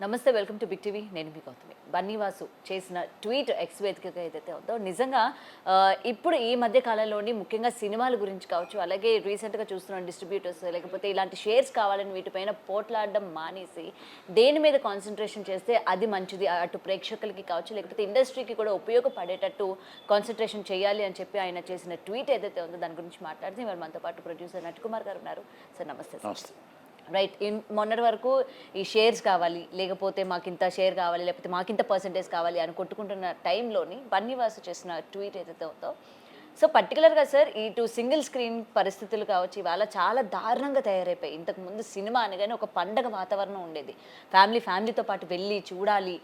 నమస్తే, welcome to big TV. నేను మీ గౌతమి. బన్నీవాసు చేసిన ట్వీట్ ఎక్స్ వేదికగా ఏదైతే ఉందో నిజంగా ఇప్పుడు ఈ మధ్య కాలంలోని ముఖ్యంగా సినిమాల గురించి కావచ్చు, అలాగే రీసెంట్గా చూస్తున్న డిస్ట్రిబ్యూటర్స్ లేకపోతే ఇలాంటి షేర్స్ కావాలని వీటిపైన పోట్లాడడం మానేసి దేని మీద కాన్సన్ట్రేషన్ చేస్తే అది మంచిది, అటు ప్రేక్షకులకి కావచ్చు లేకపోతే ఇండస్ట్రీకి కూడా ఉపయోగపడేటట్టు కాన్సన్ట్రేషన్ చేయాలి అని చెప్పి ఆయన చేసిన ట్వీట్ ఏదైతే ఉందో దాని గురించి మాట్లాడితే ఇవాళ మనతో పాటు ప్రొడ్యూసర్ నట్కుమార్ గారు ఉన్నారు. సార్ నమస్తే. నమస్తే. రైట్. మొన్నటి వరకు ఈ షేర్స్ కావాలి, లేకపోతే మాకింత షేర్ కావాలి, లేకపోతే మాకింత పర్సెంటేజ్ కావాలి అని కొట్టుకుంటున్న టైంలోని బన్నీవాసు చేసిన ట్వీట్ ఏదైతే ఉందో, సో పర్టికులర్గా సార్ ఇటు సింగిల్ స్క్రీన్ పరిస్థితులు కావచ్చు ఇవాళ చాలా దారుణంగా తయారైపోయాయి. ఇంతకుముందు సినిమా అనగానే ఒక పండగ వాతావరణం ఉండేది. ఫ్యామిలీతో పాటు వెళ్ళి చూడాలి,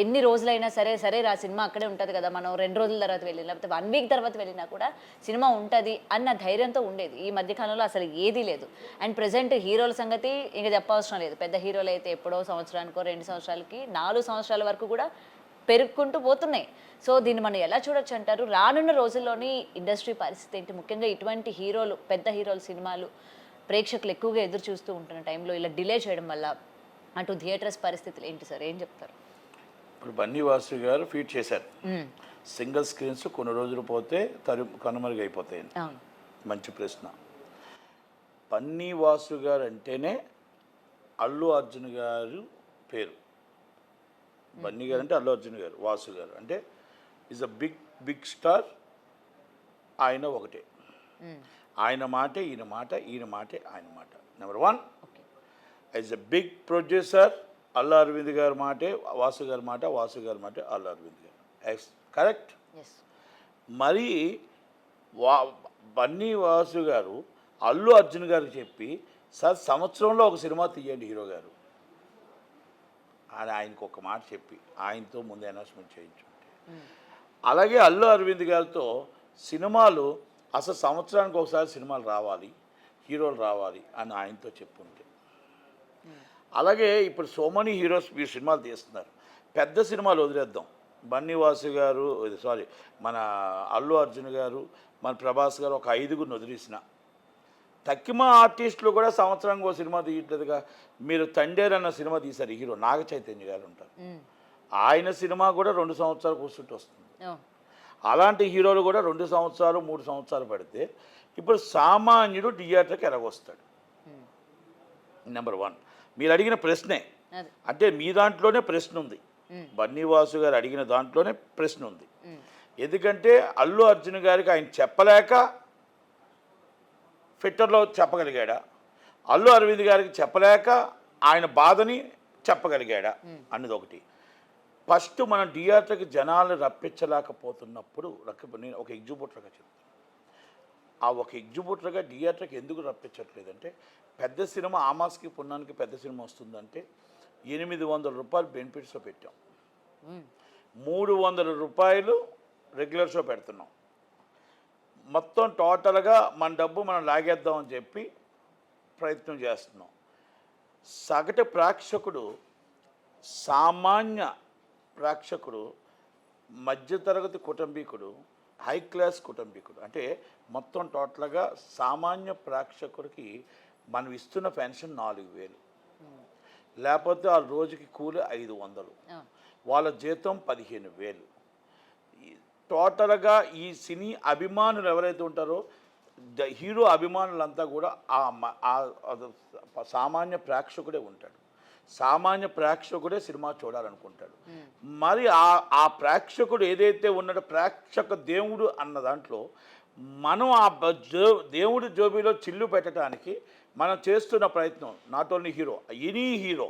ఎన్ని రోజులైనా సరే సరే ఆ సినిమా అక్కడే ఉంటుంది కదా, మనం 2 రోజుల తర్వాత వెళ్ళి లేకపోతే 1 వీక్ తర్వాత వెళ్ళినా కూడా సినిమా ఉంటుంది అన్న ధైర్యంతో ఉండేది. ఈ మధ్యకాలంలో అసలు ఏదీ లేదు. అండ్ ప్రజెంట్ హీరోల సంగతి ఇంకా చెప్పవసరం లేదు. పెద్ద హీరోలు అయితే ఎప్పుడో సంవత్సరానికో 2 సంవత్సరాలకి 4 సంవత్సరాల వరకు కూడా పెరుగుకుంటూ పోతున్నాయి. సో దీన్ని మనం ఎలా చూడొచ్చు అంటారు? రానున్న రోజుల్లోని ఇండస్ట్రీ పరిస్థితి ఏంటి? ముఖ్యంగా ఇటువంటి హీరోలు, పెద్ద హీరోల సినిమాలు ప్రేక్షకులు ఎక్కువగా ఎదురు చూస్తూ ఉంటున్న టైంలో ఇలా డిలే చేయడం వల్ల అటు థియేటర్స్ పరిస్థితులు ఏంటి సార్, ఏం చెప్తారు? ఇప్పుడు బన్నీవాసు గారు ఫీట్ చేశారు, సింగిల్ స్క్రీన్స్ కొన్ని రోజులు పోతే కనుమరుగైపోతాయి. మంచి ప్రశ్న. బన్నీవాసు గారు అంటేనే అల్లు అర్జున్ గారు పేరు. బన్నీ గారు అంటే అల్లు అర్జున్ గారు, వాసు గారు అంటే ఈజ్ అ బిగ్ స్టార్. ఆయన ఒకటే, ఆయన మాటే ఈయన మాట, ఈయన మాటే ఆయన మాట. Number 1 as a big producer Allu Aravind గారి మాటే వాసు గారి మాట, వాసు గారి మాటే అల్లు అరవింద్ గారు. కరెక్ట్. మరి బన్నీ వాసు గారు అల్లు అర్జున్ గారికి చెప్పి సార్ సంవత్సరంలో ఒక సినిమా తీయండి హీరో గారు అని ఆయనకు ఒక మాట చెప్పి ఆయనతో ముందు అనౌన్స్మెంట్ చేయించుంటే, అలాగే అల్లు అరవింద్ గారితో సినిమాలు అసలు సంవత్సరానికి ఒకసారి సినిమాలు రావాలి, హీరోలు రావాలి అని ఆయనతో చెప్పుంటే, అలాగే ఇప్పుడు సో మెనీ హీరోస్ మీరు సినిమాలు తీస్తున్నారు, పెద్ద సినిమాలు వదిలేద్దాం. బన్నీవాసు గారు మన అల్లు అర్జున్ గారు, మన ప్రభాస్ గారు ఒక 5గురిని వదిలేసిన తక్కిమ ఆర్టిస్టులు కూడా సంవత్సరానికి ఒక సినిమా తీయట్లేదుగా. మీరు తండేర్ అన్న సినిమా తీశారు, హీరో నాగ చైతన్య గారు ఉంటారు, ఆయన సినిమా కూడా 2 సంవత్సరాలు కూర్చుంటూ వస్తుంది. అలాంటి హీరోలు కూడా 2 సంవత్సరాలు 3 సంవత్సరాలు పడితే ఇప్పుడు సామాన్యుడు థియేటర్కి ఎలాగొస్తాడు? నెంబర్ 1 మీరు అడిగిన ప్రశ్నే, అంటే మీ దాంట్లోనే ప్రశ్న ఉంది, బన్నీవాసు గారు అడిగిన దాంట్లోనే ప్రశ్న ఉంది. ఎందుకంటే అల్లు అర్జున్ గారికి ఆయన చెప్పలేక ట్విట్టర్లో చెప్పగలిగాడా, అల్లు అరవింద్ గారికి చెప్పలేక ఆయన బాధని చెప్పగలిగాడా అన్నది ఒకటి. ఫస్ట్ మనం థియేటర్కి జనాలను రప్పించలేకపోతున్నప్పుడు నేను ఒక ఎగ్జిబ్యూటర్గా చెప్తాను. ఆ ఒక ఎగ్జిబ్యూటర్గా థియేటర్కి ఎందుకు రప్పించట్లేదంటే, పెద్ద సినిమా ఆమాస్కి పుణ్యానికి పెద్ద సినిమా వస్తుందంటే 800 రూపాయలు బెనిఫిట్స్లో పెట్టాం, 300 రూపాయలు రెగ్యులర్ షో పెడుతున్నాం. మొత్తం టోటల్గా మన డబ్బు మనం లాగేద్దామని చెప్పి ప్రయత్నం చేస్తున్నాం. సగటు ప్రేక్షకుడు, సామాన్య ప్రేక్షకుడు, మధ్యతరగతి కుటుంబీకుడు, హై క్లాస్ కుటుంబీకుడు, అంటే మొత్తం టోటల్గా సామాన్య ప్రేక్షకుడికి మనం ఇస్తున్న పెన్షన్ 4000, లేకపోతే ఆ రోజుకి కూలి 500, వాళ్ళ జీతం 15,000. టోటల్గా ఈ సినీ అభిమానులు ఎవరైతే ఉంటారో హీరో అభిమానులంతా కూడా సామాన్య ప్రేక్షకుడే ఉంటాడు. సామాన్య ప్రేక్షకుడే సినిమా చూడాలనుకుంటాడు. మరి ఆ ప్రేక్షకుడు ఏదైతే ఉన్నాడో, ప్రేక్షక దేవుడు అన్న దాంట్లో మనం ఆ దేవుడి జోబీలో చిల్లు పెట్టడానికి మనం చేస్తున్న ప్రయత్నం, not only hero,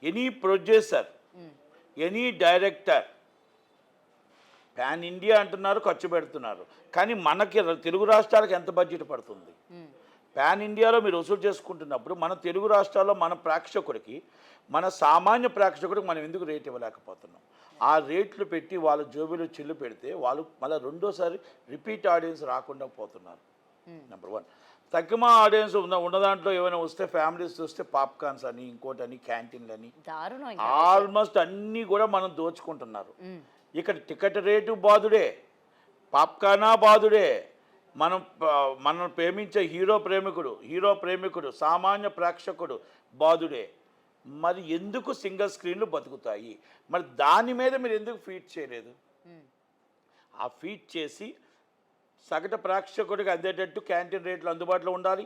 any producer, any director, pan India అంటున్నారు, ఖర్చు పెడుతున్నారు, కానీ మనకి తెలుగు రాష్ట్రాలకు ఎంత బడ్జెట్ పడుతుంది? పాన్ ఇండియాలో మీరు వసూలు చేసుకుంటున్నప్పుడు మన తెలుగు రాష్ట్రాల్లో మన ప్రేక్షకుడికి, మన సామాన్య ప్రేక్షకుడికి మనం ఎందుకు రేట్ ఇవ్వలేకపోతున్నాం? ఆ రేట్లు పెట్టి వాళ్ళ జోబీలో చిల్లు పెడితే వాళ్ళు మళ్ళీ రెండోసారి రిపీట్ ఆడియన్స్ రాకుండా పోతున్నారు. నెంబర్ 1. తక్కువ ఆడియన్స్ ఉన్న దాంట్లో ఏమైనా వస్తే ఫ్యామిలీస్ వస్తే పాప్కార్న్స్ అని, ఇంకోటని, క్యాంటీన్లని, ఆల్మోస్ట్ అన్నీ కూడా మనం దోచుకుంటున్నారు. ఇక్కడ టికెట్ రేటు బాధుడే, పాప్కార్నా బాధుడే, మనం ప్రేమించే హీరో ప్రేమికుడు, సామాన్య ప్రేక్షకుడు బాధుడే. మరి ఎందుకు సింగిల్ స్క్రీన్లు బతుకుతాయి? మరి దాని మీద మీరు ఎందుకు ఫీట్ చేయలేదు? ఆ ఫీట్ చేసి సగటు ప్రేక్షకుడికి అందేటట్టు క్యాంటీన్ రేట్లు అందుబాటులో ఉండాలి.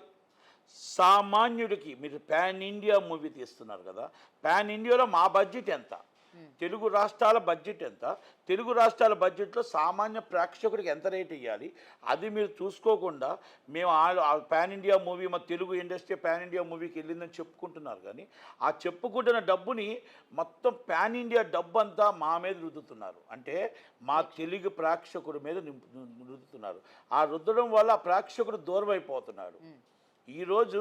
సామాన్యుడికి మీరు పాన్ ఇండియా మూవీ తీస్తున్నారు కదా, పాన్ ఇండియాలో మా బడ్జెట్ ఎంత, తెలుగు రాష్ట్రాల బడ్జెట్ ఎంత, తెలుగు రాష్ట్రాల బడ్జెట్లో సామాన్య ప్రేక్షకుడికి ఎంత రేట్ ఇవ్వాలి, అది మీరు చూసుకోకుండా మేము పాన్ ఇండియా మూవీ మా తెలుగు ఇండస్ట్రీ పాన్ ఇండియా మూవీకి వెళ్ళిందని చెప్పుకుంటున్నారు. కానీ ఆ చెప్పుకుంటున్న డబ్బుని మొత్తం పాన్ ఇండియా డబ్బు అంతా మా మీద రుద్దుతున్నారు. అంటే మా తెలుగు ప్రేక్షకుడి మీద రుద్దుతున్నారు. ఆ రుద్దడం వల్ల ఆ ప్రేక్షకుడు దూరం అయిపోతున్నాడు. ఈరోజు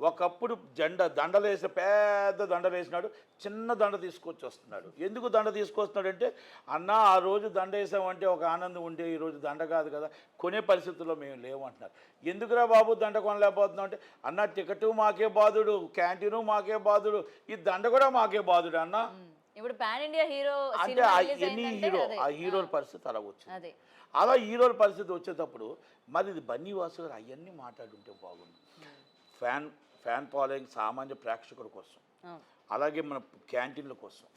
ఒకప్పుడు దండలేసి పెద్ద దండలు వేసినాడు, చిన్న దండ తీసుకొచ్చి వస్తున్నాడు. ఎందుకు దండ తీసుకొస్తున్నాడంటే, అన్న ఆ రోజు దండ వేసామంటే ఒక ఆనందం ఉంటే ఈరోజు దండ కాదు కదా, కొనే పరిస్థితుల్లో మేము లేవు అంటున్నారు. ఎందుకురా బాబు దండ కొనలేకపోతున్నాం అంటే, అన్న టికెట్ మాకే బాధుడు, క్యాంటీను మాకే బాధుడు, ఈ దండ కూడా మాకే బాధుడు అన్న. ఇప్పుడు పాన్ ఇండియా హీరో అంటే ఆ హీరోల పరిస్థితి అలా వచ్చింది. అలా హీరోల పరిస్థితి వచ్చేటప్పుడు మరి ఇది బన్నీవాసు గారు అవన్నీ మాట్లాడుంటే బాగుంది. ఫ్యాన్ ఫాలోయింగ్ సామాన్య ప్రేక్షకుల కోసం, అలాగే మన క్యాంటీన్ల కోసం,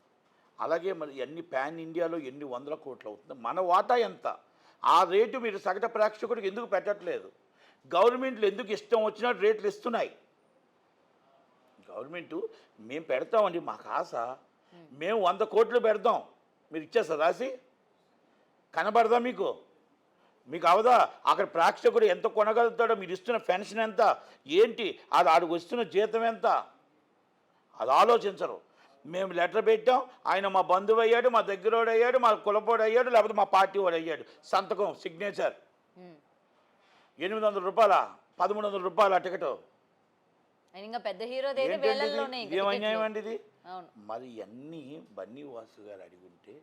అలాగే మరి ఎన్ని పాన్ ఇండియాలో ఎన్ని వందల కోట్లు అవుతుంది, మన వాటా ఎంత, ఆ రేటు మీరు సగటు ప్రేక్షకుడికి ఎందుకు పెట్టట్లేదు? గవర్నమెంట్లు ఎందుకు ఇష్టం వచ్చినట్టు రేట్లు ఇస్తున్నాయి? గవర్నమెంటు మేము పెడతామండి, మాకు ఆశ, మేము 100 కోట్లు పెడతాం, మీరు ఇచ్చేస్తారు రాసి కనబడదా మీకు? మీకు అవదా? అక్కడ ప్రేక్షకుడు ఎంత కొనగలుగుతాడో, మీరు ఇస్తున్న పెన్షన్ ఎంత, ఏంటి, అది ఆడికి వస్తున్న జీతం ఎంత, అది ఆలోచించరు. మేము లెటర్ పెట్టాం, ఆయన మా బంధువు అయ్యాడు, మా దగ్గరోడు అయ్యాడు, మా కులపోడు అయ్యాడు, లేకపోతే మా పార్టీ వాడు అయ్యాడు, సంతకం సిగ్నేచర్, 800 రూపాయల 1300 రూపాయల టికెట్. ఏమన్యాయం అండి ఇది? మరి అన్నీ బన్నీవాసు గారు అడిగుంటే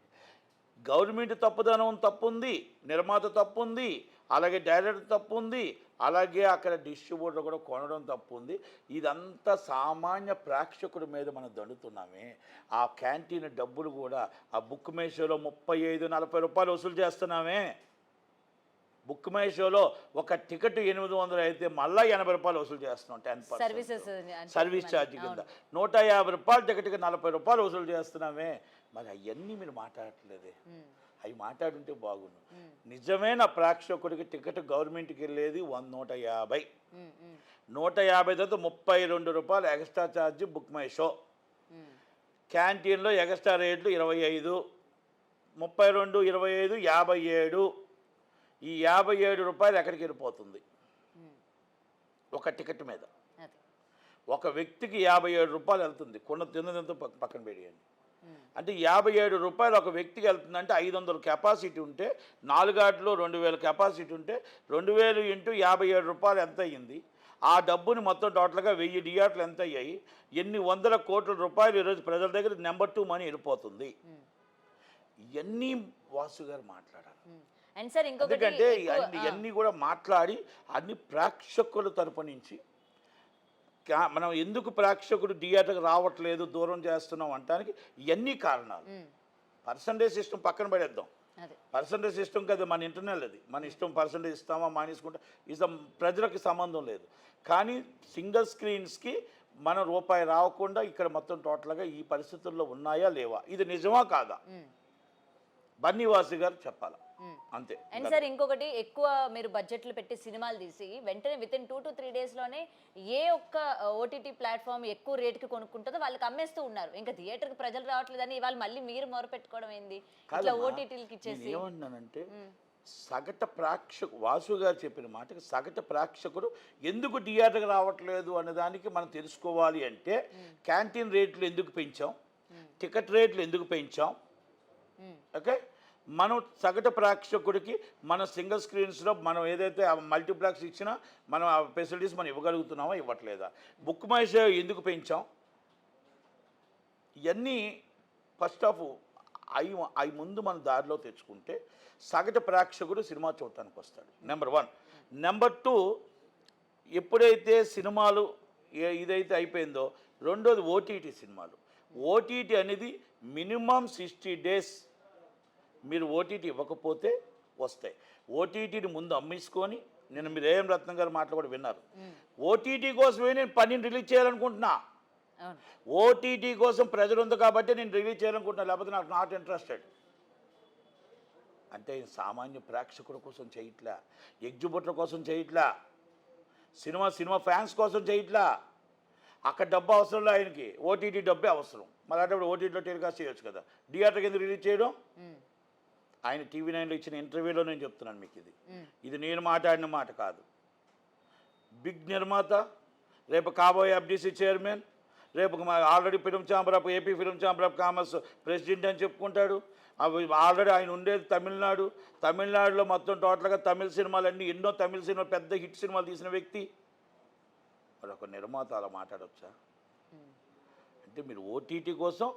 గవర్నమెంట్ తప్పుదనం తప్పుంది, నిర్మాత తప్పుంది, అలాగే డైరెక్టర్ తప్పుంది, అలాగే అక్కడ డిస్ట్రిబ్యూటర్ కూడా కొనడం తప్పుంది. ఇదంతా సామాన్య ప్రేక్షకుడి మీద మనం దండుతున్నామే. ఆ క్యాంటీన్ డబ్బులు కూడా ఆ బుక్ మై షోలో 35-40 రూపాయలు వసూలు చేస్తున్నామే. బుక్ మై షోలో ఒక టికెట్ 800 అయితే మళ్ళీ 80 రూపాయలు వసూలు చేస్తున్నాం, 10% సర్వీస్ ఛార్జ్ కింద. 150 రూపాయల టికెట్కి 40 రూపాయలు వసూలు చేస్తున్నామే. మరి అవన్నీ మీరు మాట్లాడట్లేదే, అవి మాట్లాడుంటే బాగుండు. నిజమైన ప్రేక్షకుడికి టికెట్ గవర్నమెంట్కి వెళ్ళేది 150, 150 తర్వాత 32 రూపాయలు extra charge book my show. క్యాంటీన్లో ఎక్స్ట్రా రేట్లు 25, 32, 25, 57. ఈ 57 రూపాయలు ఎక్కడికి వెళ్ళిపోతుంది ఒక టికెట్ మీద? ఒక వ్యక్తికి 57 రూపాయలు వెళ్తుంది. తిన్నదంతా పక్కన పెడియండి. అంటే 57 రూపాయలు ఒక వ్యక్తికి వెళ్తుందంటే 500 కెపాసిటీ ఉంటే, 4 ఆటలో 2000 కెపాసిటీ ఉంటే 2000 ఇంటూ 57 రూపాయలు ఎంత అయ్యింది? ఆ డబ్బుని మొత్తం టోటల్గా 1000 థియేటర్లు ఎంత అయ్యాయి? ఎన్ని వందల కోట్ల రూపాయలు ఈరోజు ప్రజల దగ్గర నెంబర్ 2 మనీ వెళ్ళిపోతుంది. ఇవన్నీ వాసు గారు మాట్లాడాలి. ఎందుకంటే ఇవన్నీ కూడా మాట్లాడి అన్ని ప్రేక్షకుల తరపు నుంచి మనం ఎందుకు ప్రేక్షకుడు థియేటర్కి రావట్లేదు, దూరం చేస్తున్నాం అంటానికి ఇవన్నీ కారణాలు. పర్సంటేజ్ సిస్టమ్ పక్కన పడేద్దాం. పర్సంటేజ్ సిస్టమ్ కదా మన ఇంటర్నల్, అది మన ఇష్టం. పర్సంటేజ్ ఇస్తామా మానేసుకుంటా ప్రజలకు సంబంధం లేదు. కానీ సింగిల్ స్క్రీన్స్కి మన రూపాయి రాకుండా ఇక్కడ మొత్తం టోటల్గా ఈ పరిస్థితుల్లో ఉన్నాయా లేవా, ఇది నిజమా కాదా బన్నీవాసు గారు చెప్పాలా, అంతే. అండ్ సార్ ఇంకొకటి, ఎక్కువ మీరు బడ్జెట్లు పెట్టి సినిమాలు తీసి వెంటనే వితిన్ 2 to 3 డేస్లోనే ఏ ఒక్క ఓటీటీ ప్లాట్ఫామ్ ఎక్కువ రేటుకి కొనుక్కుంటుందో వాళ్ళకి అమ్మేస్తూ ఉన్నారు. ఇంకా థియేటర్కి ప్రజలు రావట్లేదని ఇవాళ మళ్ళీ మీరు మొరపెట్టుకోవడం ఏంది? ఇట్లా ఓటీటీలకి ఇచ్చేసి. ఏమన్నానంటే సగటు వాసు గారు చెప్పిన మాటకి సగటు ప్రేక్షకుడు ఎందుకు థియేటర్కి రావట్లేదు అనే దానికి మనం తెలుసుకోవాలి. అంటే క్యాంటీన్ రేట్లు ఎందుకు పెంచాం, టికెట్ రేట్లు ఎందుకు పెంచాం, ఓకే, మనం సగటు ప్రేక్షకుడికి మన సింగిల్ స్క్రీన్స్లో మనం ఏదైతే మల్టీప్లెక్స్ ఇచ్చినా మనం ఆ ఫెసిలిటీస్ మనం ఇవ్వగలుగుతున్నామో ఇవ్వట్లేదా, బుక్ మై షో ఎందుకు పెంచాం, ఇవన్నీ ఫస్ట్ ఆఫ్ అవి ముందు మన దారిలో తెచ్చుకుంటే సగటు ప్రేక్షకుడు సినిమా చూడటానికి వస్తాడు. నెంబర్ 1. నెంబర్ 2, ఎప్పుడైతే సినిమాలు ఇదైతే అయిపోయిందో, రెండోది ఓటీటీ సినిమాలు. ఓటీటీ అనేది మినిమం 60 డేస్ మీరు ఓటీటీ ఇవ్వకపోతే వస్తాయి. ఓటీటీని ముందు అమ్మేసుకొని, నేను మీరు ఏఎం రత్నం గారు మాటలు కూడా విన్నారు, ఓటీటీ కోసమే నేను 12 రిలీజ్ చేయాలనుకుంటున్నా. అవును. ఓటీటీ కోసం ప్రెజర్ ఉంది కాబట్టి నేను రిలీజ్ చేయాలనుకుంటున్నాను, లేకపోతే నాకు నాట్ ఇంట్రెస్టెడ్. అంటే సామాన్య ప్రేక్షకుల కోసం చేయట్లా, ఎగ్జిబిటర్ కోసం చేయట్లా, సినిమా ఫ్యాన్స్ కోసం చేయట్లా. అక్కడ డబ్బు అవసరం లేదు ఆయనకి, ఓటీటీ డబ్బే అవసరం. మళ్ళీ అంటే ఓటీటీలో టెలికాస్ట్ చేయొచ్చు కదా, థియేటర్కి ఎందుకు రిలీజ్ చేయడం? ఆయన TV9లో ఇచ్చిన ఇంటర్వ్యూలో నేను చెప్తున్నాను మీకు, ఇది నేను మాట్లాడిన మాట కాదు. బిగ్ నిర్మాత, రేపు కాబోయే FDC చైర్మన్, రేపు already AP film chamber of commerce president అని చెప్పుకుంటాడు. అవి ఆల్రెడీ ఆయన ఉండేది తమిళనాడులో మొత్తం టోటల్గా తమిళ సినిమాలన్నీ, ఎన్నో తమిళ సినిమాలు, పెద్ద హిట్ సినిమాలు తీసిన వ్యక్తి. మరి ఒక నిర్మాత అలా మాట్లాడవచ్చా? అంటే మీరు ఓటీటీ కోసం,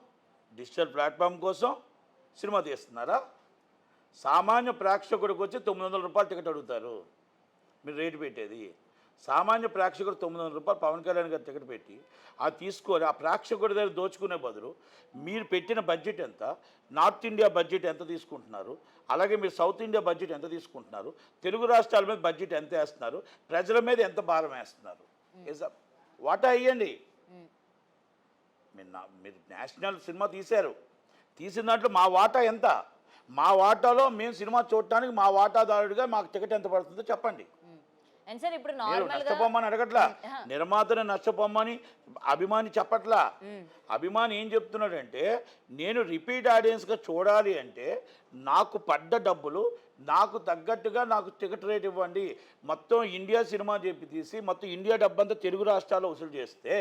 డిజిటల్ ప్లాట్ఫామ్ కోసం సినిమా తీస్తున్నారా? సామాన్య ప్రేక్షకుడికి వచ్చి 900 రూపాయలు టికెట్ అడుగుతారు, మీరు రేటు పెట్టేది. సామాన్య ప్రేక్షకుడు 900 రూపాయలు పవన్ కళ్యాణ్ గారు టికెట్ పెట్టి అది తీసుకొని ఆ ప్రేక్షకుడి దగ్గర దోచుకునే బదులు మీరు పెట్టిన బడ్జెట్ ఎంత, నార్త్ ఇండియా బడ్జెట్ ఎంత తీసుకుంటున్నారు, అలాగే మీరు సౌత్ ఇండియా బడ్జెట్ ఎంత తీసుకుంటున్నారు, తెలుగు రాష్ట్రాల మీద బడ్జెట్ ఎంత వేస్తున్నారు, ప్రజల మీద ఎంత భారం వేస్తున్నారు, వాటా అయ్యండి. మీరు నేషనల్ సినిమా తీసిన దాంట్లో మా వాటా ఎంత, మా వాటాలో మేము సినిమా చూడటానికి మా వాటాదారుడిగా మాకు టికెట్ ఎంత పడుతుందో చెప్పండి. అండ్ సార్ ఇప్పుడు నష్టపోమని అడగట్లా, నిర్మాతను నష్టపోమని అభిమాని చెప్పట్లా. అభిమాని ఏం చెప్తున్నాడంటే, నేను రిపీట్ ఆడియన్స్గా చూడాలి అంటే నాకు పడ్డ డబ్బులు నాకు తగ్గట్టుగా నాకు టికెట్ రేట్ ఇవ్వండి. మొత్తం ఇండియా సినిమా చెప్పి తీసి మొత్తం ఇండియా డబ్బంతా తెలుగు రాష్ట్రాల్లో వసూలు చేస్తే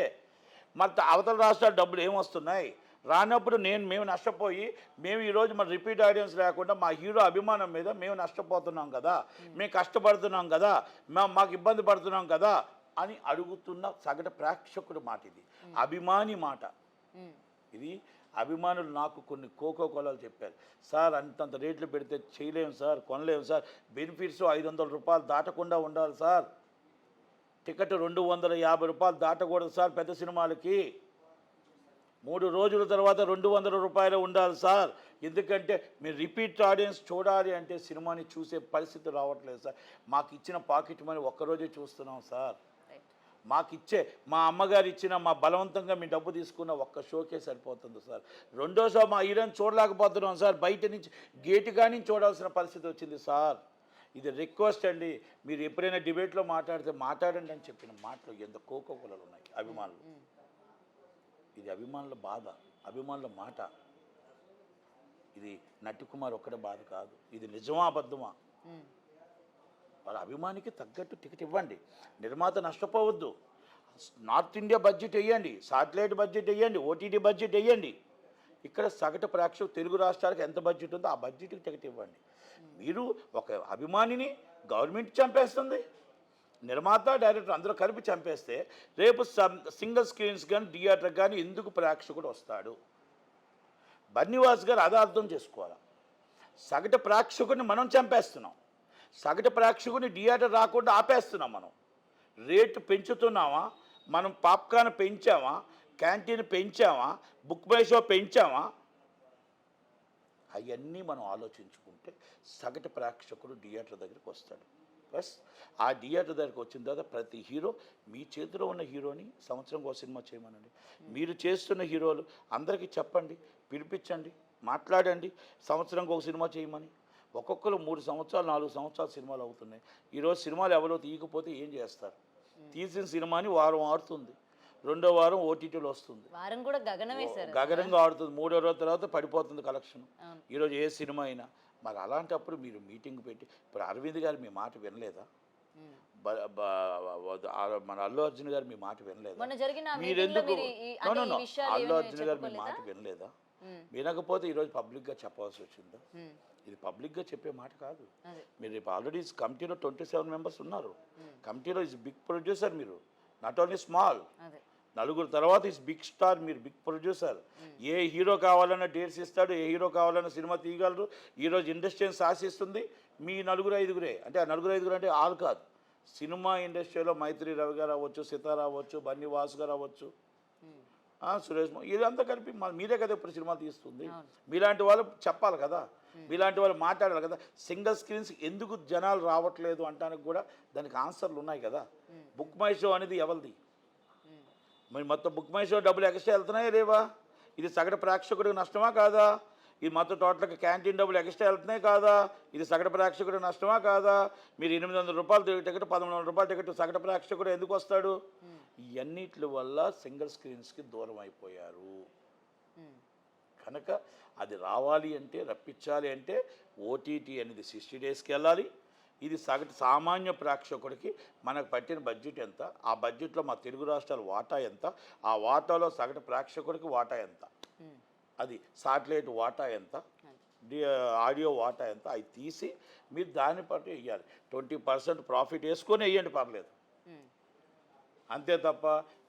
మరి అవతల రాష్ట్రాల డబ్బులు ఏమొస్తున్నాయి? రానప్పుడు మేము నష్టపోయి, మేము ఈరోజు మన రిపీట్ ఆడియన్స్ లేకుండా మా హీరో అభిమానం మీద మేము నష్టపోతున్నాం కదా, మేము కష్టపడుతున్నాం కదా, మాకు ఇబ్బంది పడుతున్నాం కదా అని అడుగుతున్న సగటు ప్రేక్షకుడు మాట ఇది, అభిమాని మాట ఇది. అభిమానులు నాకు కొన్ని కోకోకోలాలు చెప్పారు, సార్ అంతంత రేట్లు పెడితే చేయలేము సార్, కొనలేము సార్, బెనిఫిట్స్ 500 రూపాయలు దాటకుండా ఉండాలి సార్, టికెట్ 250 రూపాయలు దాటకూడదు సార్, పెద్ద సినిమాలకి 3 రోజుల తర్వాత 200 రూపాయలు ఉండాలి సార్, ఎందుకంటే మీరు రిపీట్ ఆడియన్స్ చూడాలి అంటే సినిమాని చూసే పరిస్థితి రావట్లేదు సార్, మాకు ఇచ్చిన పాకెట్ మనీ ఒక్కరోజే చూస్తున్నాం సార్, మా అమ్మగారు ఇచ్చిన మా బలవంతంగా మీ డబ్బు తీసుకున్న ఒక్క షోకే సరిపోతుంది సార్, రెండో షో మా హీరోని చూడలేకపోతున్నాం సార్, బయట నుంచి గేటు కానీ చూడాల్సిన పరిస్థితి వచ్చింది సార్. ఇది రిక్వెస్ట్ అండి, మీరు ఎప్పుడైనా డిబేట్లో మాట్లాడండి అని చెప్పిన మాటలు ఎంత కోకోకోలలు ఉన్నాయి అభిమానులు. ఇది అభిమానుల బాధ, అభిమానుల మాట. ఇది నటికుమార్ ఒక్కడే బాధ కాదు, ఇది నిజమా అబద్ధమా? వాళ్ళ అభిమానికి తగ్గట్టు టికెట్ ఇవ్వండి, నిర్మాత నష్టపోవద్దు. నార్త్ ఇండియా బడ్జెట్ వేయండి, సాటిలైట్ బడ్జెట్ వేయండి, ఓటీటీ బడ్జెట్ వేయండి. ఇక్కడ సగటు ప్రేక్షకు తెలుగు రాష్ట్రాలకు ఎంత బడ్జెట్ ఉందో ఆ బడ్జెట్కి టికెట్ ఇవ్వండి. మీరు ఒక అభిమానిని గవర్నమెంట్ చంపేస్తుంది, నిర్మాత డైరెక్టర్ అందరూ కలిపి చంపేస్తే రేపు సింగిల్ స్క్రీన్స్ కానీ థియేటర్ కానీ ఎందుకు ప్రేక్షకుడు వస్తాడు? బన్నీవాస్ గారు అది అర్థం చేసుకోవాలి. సగటు ప్రేక్షకుడిని మనం చంపేస్తున్నాం, సగటు ప్రేక్షకుడిని థియేటర్ రాకుండా ఆపేస్తున్నాం. మనం రేటు పెంచుతున్నామా, మనం పాప్కార్న్ పెంచామా, క్యాంటీన్ పెంచామా, బుక్ మై షో పెంచామా? అవన్నీ మనం ఆలోచించుకుంటే సగటు ప్రేక్షకుడు థియేటర్ దగ్గరికి వస్తాడు. ప్లస్ ఆ థియేటర్ దగ్గరికి వచ్చిన తర్వాత ప్రతి హీరో మీ చేతిలో ఉన్న హీరోని సంవత్సరంకి ఒక సినిమా చేయమనండి. మీరు చేస్తున్న హీరోలు అందరికీ చెప్పండి, పిలిపించండి, మాట్లాడండి, సంవత్సరంకి ఒక సినిమా చేయమని. ఒక్కొక్కరు 3 సంవత్సరాలు 4 సంవత్సరాలు సినిమాలు అవుతున్నాయి. ఈరోజు సినిమాలు ఎవరో తీయకపోతే ఏం చేస్తారు? తీసిన సినిమాని వారం ఆడుతుంది, రెండో వారం ఓటీటీలో వస్తుంది, వారం కూడా గగనంగా ఆడుతుంది, మూడో రోజు తర్వాత పడిపోతుంది కలెక్షన్. ఈరోజు ఏ సినిమా అయినా మరి అలాంటప్పుడు మీరు మీటింగ్ పెట్టి, ఇప్పుడు అరవింద్ గారు మీ మాట వినలేదా? మన అల్లు అర్జున్ గారు మీ మాట వినలేదా? మీరెందుకు అల్లు అర్జున్ గారు మీ మాట వినలేదా? వినకపోతే ఈరోజు పబ్లిక్గా చెప్పాల్సి వచ్చిందా? ఇది పబ్లిక్గా చెప్పే మాట కాదు. మీరు రేపు ఆల్రెడీ కమిటీలో 27 మెంబర్స్ ఉన్నారు. కమిటీలో ఈజ్ బిగ్ ప్రొడ్యూసర్, మీరు నాట్ ఓన్లీ స్మాల్, నలుగురు తర్వాత ఈజ్ బిగ్ స్టార్, మీరు బిగ్ ప్రొడ్యూసర్. ఏ హీరో కావాలన్నా డేట్స్ ఇస్తాడు, ఏ హీరో కావాలన్నా సినిమా తీయగలరు. ఈరోజు ఇండస్ట్రీని శాసిస్తుంది మీ 4-5 అంటే ఆ 4-5 అంటే ఆల్ కాదు. సినిమా ఇండస్ట్రీలో మైత్రి రవి గారు అవ్వచ్చు, సితార అవ్వచ్చు, బన్నీవాస్ గారు అవ్వచ్చు, సురేష్, ఇదంతా కలిపి మీరే కదా ఇప్పుడు సినిమా తీస్తుంది. మీలాంటి వాళ్ళు చెప్పాలి కదా, మీలాంటి వాళ్ళు మాట్లాడాలి కదా. సింగిల్ స్క్రీన్స్ ఎందుకు జనాలు రావట్లేదు అంటానికి కూడా దానికి ఆన్సర్లు ఉన్నాయి కదా. బుక్ మై షో అనేది ఎవరిది? మరి మొత్తం బుక్ మై షో డబ్బులు ఎక్స్ట్రా వెళ్తున్నాయా లేవా? ఇది సగటు ప్రేక్షకుడికి నష్టమా కాదా? ఇది మొత్తం టోటల్గా క్యాంటీన్ డబ్బులు ఎక్స్ట్రా వెళ్తున్నాయి కాదా? ఇది సగటు ప్రేక్షకుడికి నష్టమా కాదా? మీరు 800 రూపాయలు టికెట్, 1100 రూపాయల టికెట్ సగటు ప్రేక్షకుడు ఎందుకు వస్తాడు? ఇవన్నిటి వల్ల సింగిల్ స్క్రీన్స్కి దూరం అయిపోయారు. కనుక అది రావాలి అంటే, రప్పించాలి అంటే ఓటీటీ అనేది 60 డేస్కి వెళ్ళాలి. ఇది సగటు సామాన్య ప్రేక్షకుడికి మనకు పట్టిన బడ్జెట్ ఎంత, ఆ బడ్జెట్లో మా తెలుగు రాష్ట్రాల వాటా ఎంత, ఆ వాటాలో సగటు ప్రేక్షకుడికి వాటా ఎంత, అది సాటిలైట్ వాటా ఎంత, ఆడియో వాటా ఎంత, అవి తీసి మీరు దాన్ని బట్టి వేయాలి. 20% ప్రాఫిట్ వేసుకొని వేయండి, పర్లేదు. అంతే తప్ప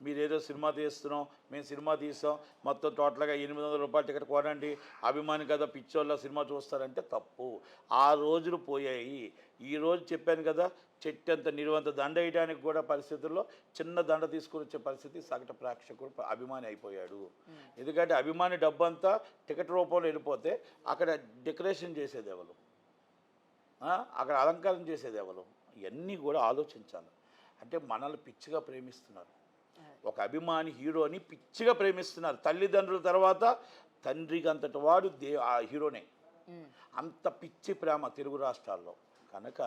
మీరు ఏదో సినిమా తీస్తున్నాం, మేము సినిమా తీసాం, మొత్తం టోటల్గా 800 రూపాయల టికెట్ కొనండి, అభిమాని కదా పిచ్చోళ్ళ సినిమా చూస్తారంటే తప్పు. ఆ రోజులు పోయాయి. ఈరోజు చెప్పాను కదా, చెట్టంత నిలువంత దండ వేయడానికి కూడా పరిస్థితుల్లో చిన్న దండ తీసుకుని వచ్చే పరిస్థితి సగటు ప్రేక్షకుడు అభిమాని అయిపోయాడు. ఎందుకంటే అభిమాని డబ్బంతా టికెట్ రూపంలో వెళ్ళిపోతే అక్కడ డెకరేషన్ చేసేది ఎవరు, అక్కడ అలంకారం చేసేది ఎవరు, ఇవన్నీ కూడా ఆలోచించాలి. అంటే మనల్ని పిచ్చిగా ప్రేమిస్తున్నారు. ఒక అభిమాని హీరోని పిచ్చిగా ప్రేమిస్తున్నారు. తల్లిదండ్రుల తర్వాత తండ్రికి అంతటి వాడు ఆ హీరోనే. అంత పిచ్చి ప్రేమ తెలుగు రాష్ట్రాల్లో. కనుక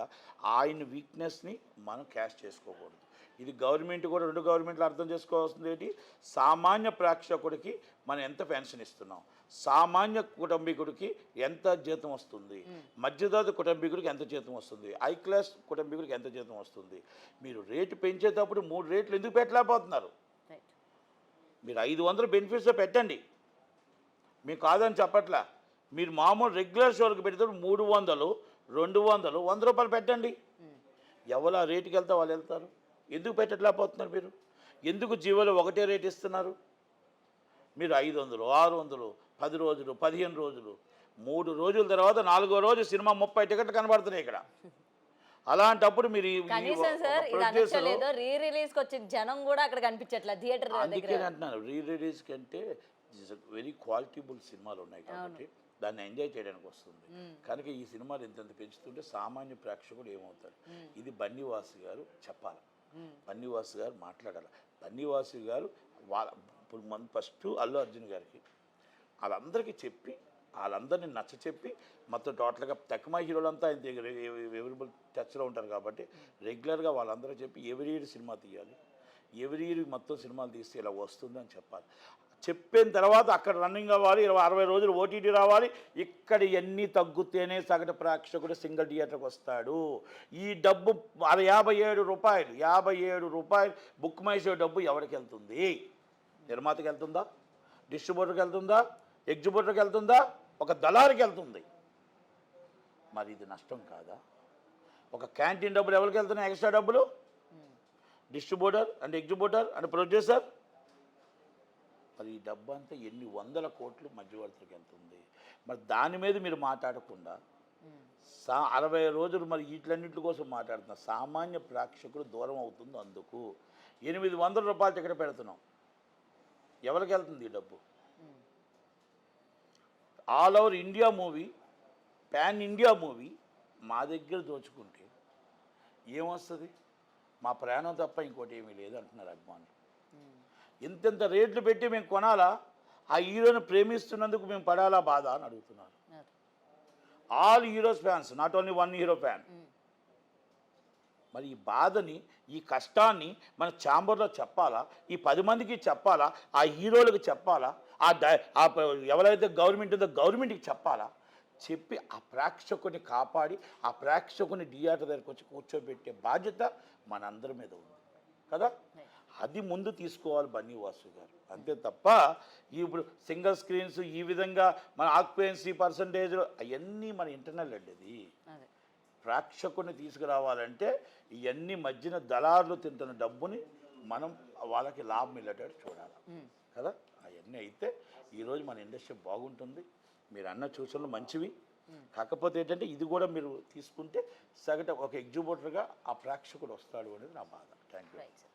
ఆయన వీక్నెస్ని మనం క్యాష్ చేసుకోకూడదు. ఇది గవర్నమెంట్ కూడా, రెండు గవర్నమెంట్లు అర్థం చేసుకోవాల్సింది ఏంటి, సామాన్య ప్రేక్షకుడికి మనం ఎంత పెన్షన్ ఇస్తున్నాం, సామాన్య కుటుంబీకుడికి ఎంత జీతం వస్తుంది, మధ్యతరగతి కుటుంబీకుడికి ఎంత జీతం వస్తుంది, హై క్లాస్ కుటుంబీకుడికి ఎంత జీతం వస్తుంది. మీరు రేటు పెంచేటప్పుడు 3 రేట్లు ఎందుకు పెట్టలేకపోతున్నారు? మీరు 500 బెనిఫిట్స్ పెట్టండి, మీకు కాదని చెప్పట్లా. మీరు మామూలు రెగ్యులర్ షోలకు పెడితే 300, 200, 100 రూపాయలు పెట్టండి. ఎవరు ఆ రేటుకి వెళ్తే వాళ్ళు వెళ్తారు. ఎందుకు పెట్టలేకపోతున్నారు మీరు? ఎందుకు జీవోలో ఒకటే రేట్ ఇస్తున్నారు? మీరు 500, 600, 10 రోజులు, 15 రోజులు, 3 రోజుల తర్వాత 4వ రోజు సినిమా 30 టికెట్లు కనబడుతున్నాయి ఇక్కడ. అలాంటప్పుడు మీరు కనీసం సార్ ఇది అనొచ్చలేదో రీ రిలీజ్ కి వచ్చిన జనం కూడా అక్కడ కనిపించట్లేదు థియేటర్ దగ్గర. అందుకే అంటున్నాను, రీ రిలీజ్ కంటే వెరీ క్వాలిటీబుల్ సినిమాలు ఉన్నాయి కాబట్టి దాన్ని ఎంజాయ్ చేయడానికి వస్తుంది. కనుక ఈ సినిమాలు ఇంతంత పెంచుతుంటే సామాన్య ప్రేక్షకుడు ఏమవుతాడు? ఇది బన్నీవాసు గారు చెప్పాలి, బన్నీవాసు గారు మాట్లాడాలి. బన్నీవాసు గారు ఇప్పుడు ఫస్ట్ అల్లు అర్జున్ గారికి వాళ్ళందరికీ చెప్పి, వాళ్ళందరినీ నచ్చ చెప్పి, మొత్తం టోటల్గా తక్కువ హీరోలంతా ఆయన ఎవైలబుల్ టచ్లో ఉంటారు కాబట్టి రెగ్యులర్గా వాళ్ళందరూ చెప్పి ఎవరి ఇయర్ సినిమా తీయాలి, ఎవరి ఇయర్ మొత్తం సినిమాలు తీస్తే ఇలా వస్తుంది అని చెప్పాలి. చెప్పిన తర్వాత అక్కడ రన్నింగ్ అవ్వాలి, 60 రోజులు ఓటీటీ రావాలి. ఇక్కడ ఎన్ని తగ్గుతేనే సగటు ప్రేక్షకుడు సింగిల్ థియేటర్కి వస్తాడు. ఈ డబ్బు 57 రూపాయలు, 57 రూపాయలు బుక్ మై షో డబ్బు ఎవరికి వెళ్తుంది? నిర్మాతకి వెళ్తుందా, డిస్ట్రిబ్యూటర్కి వెళ్తుందా, ఎగ్జిబ్యూటర్కి వెళ్తుందా, ఒక దళారికి వెళ్తుంది. మరి ఇది నష్టం కాదా? ఒక క్యాంటీన్ డబ్బులు ఎవరికి వెళ్తున్నాయి? ఎక్స్ట్రా డబ్బులు distributor and exhibitor and producer. మరి ఈ డబ్బు అంతా ఎన్ని వందల కోట్లు మధ్యవర్తులకు వెళ్తుంది. మరి దాని మీద మీరు మాట్లాడకుండా 60 రోజులు మరి వీటిలన్నింటి కోసం మాట్లాడుతున్నారు. సామాన్య ప్రేక్షకుడు దూరం అవుతుంది. అందుకు 800 రూపాయల టికెట్ పెడుతున్నాం. ఎవరికి వెళ్తుంది ఈ డబ్బు? All over India movie, pan India movie మా దగ్గర దోచుకుంటే ఏమొస్తుంది? మా ప్రాణం తప్ప ఇంకోటి ఏమీ లేదు అంటున్నారు అభిమానులు. ఇంతెంత రేట్లు పెట్టి మేము కొనాలా? ఆ హీరోని ప్రేమిస్తున్నందుకు మేము పడాలా బాధ అని అడుగుతున్నారు. All heroes fans, not only one hero fan. మరి ఈ బాధని, ఈ కష్టాన్ని మన ఛాంబర్లో చెప్పాలా? ఈ 10 మందికి చెప్పాలా? ఆ హీరోలకు చెప్పాలా? ఎవరైతే గవర్నమెంట్ ఉందో గవర్నమెంట్కి చెప్పాలా? చెప్పి ఆ ప్రేక్షకుని కాపాడి ఆ ప్రేక్షకుని థియేటర్ దగ్గరికి వచ్చి కూర్చోబెట్టే బాధ్యత మనందరి మీద ఉంది కదా. అది ముందు తీసుకోవాలి బన్నీవాసు గారు. అంతే తప్ప ఇప్పుడు సింగిల్ స్క్రీన్స్ ఈ విధంగా మన ఆక్యుపెన్సీ పర్సంటేజ్ అవన్నీ మన ఇంటర్నల్ అండి. అది ప్రేక్షకుని తీసుకురావాలంటే ఇవన్నీ మధ్యన దళారులు తింటున్న డబ్బుని మనం వాళ్ళకి లాభం వెళ్ళేటట్టు చూడాలి కదా. అవన్నీ అయితే ఈరోజు మన ఇండస్ట్రీ బాగుంటుంది. మీరు అన్న సూచనలు మంచివి. కాకపోతే ఏంటంటే ఇది కూడా మీరు తీసుకుంటే సగటు ఒక ఎగ్జిబ్యూటర్గా ఆ ప్రేక్షకుడు వస్తాడు అనేది నా బాధ. Thank you.